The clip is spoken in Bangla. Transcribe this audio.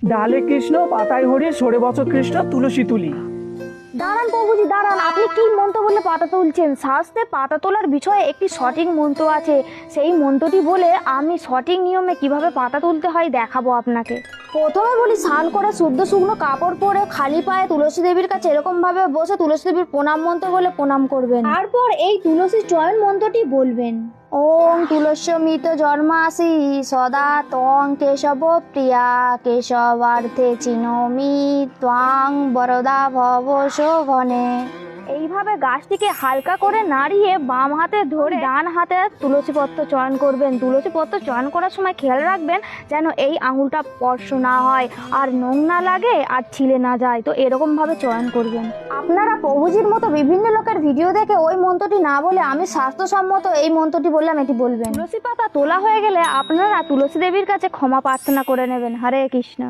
ডালে কৃষ্ণ, পাতায় হরি, সরে বছর কৃষ্ণ, তুলসী তুলি। দাঁড়ান প্রভুজি দাঁড়ান, আপনি কি মন্ত্র বলে পাতা তুলছেন? শাস্ত্রে পাতা তোলার বিষয়ে একটি সঠিক মন্ত্র আছে, সেই মন্ত্রটি বলে আমি সঠিক নিয়মে কিভাবে পাতা তুলতে হয় দেখাবো আপনাকে। প্রথমে বলি, স্নান করে শুদ্ধ শুকনো কাপড় পরে খালি পায়ে তুলসী দেবীর কাছে এরকম ভাবে বসে তুলসী দেবীর প্রণাম মন্ত্র বলে প্রণাম করবেন। তারপর এই তুলসী চয়ন মন্ত্রটি বলবেন, ওং তুলস্যমিত জন্মাসি সদা তং কেশব প্রিয়া কেশবার্থে চিনোমি ত্বাং বরদা ভব শোভনে। এইভাবে গাছটিকে হালকা করে নাড়িয়ে বাম হাতে ধরে ডান হাতে তুলসী পত্র চয়ন করবেন। তুলসী পত্র চয়ন করার সময় খেয়াল রাখবেন যেন এই আঙুলটা স্পর্শ না হয়, আর নোং না লাগে, আর ছিলে না যায়। তো এরকম ভাবে চয়ন করবেন। আপনারা প্রভুজির মতো বিভিন্ন লোকের ভিডিও দেখে ওই মন্ত্রটি না বলে আমি স্বাস্থ্যসম্মত এই মন্ত্রটি বললাম এটি বলবেন। তুলসী পাতা তোলা হয়ে গেলে আপনারা তুলসী দেবীর কাছে ক্ষমা প্রার্থনা করে নেবেন। হরে কৃষ্ণ।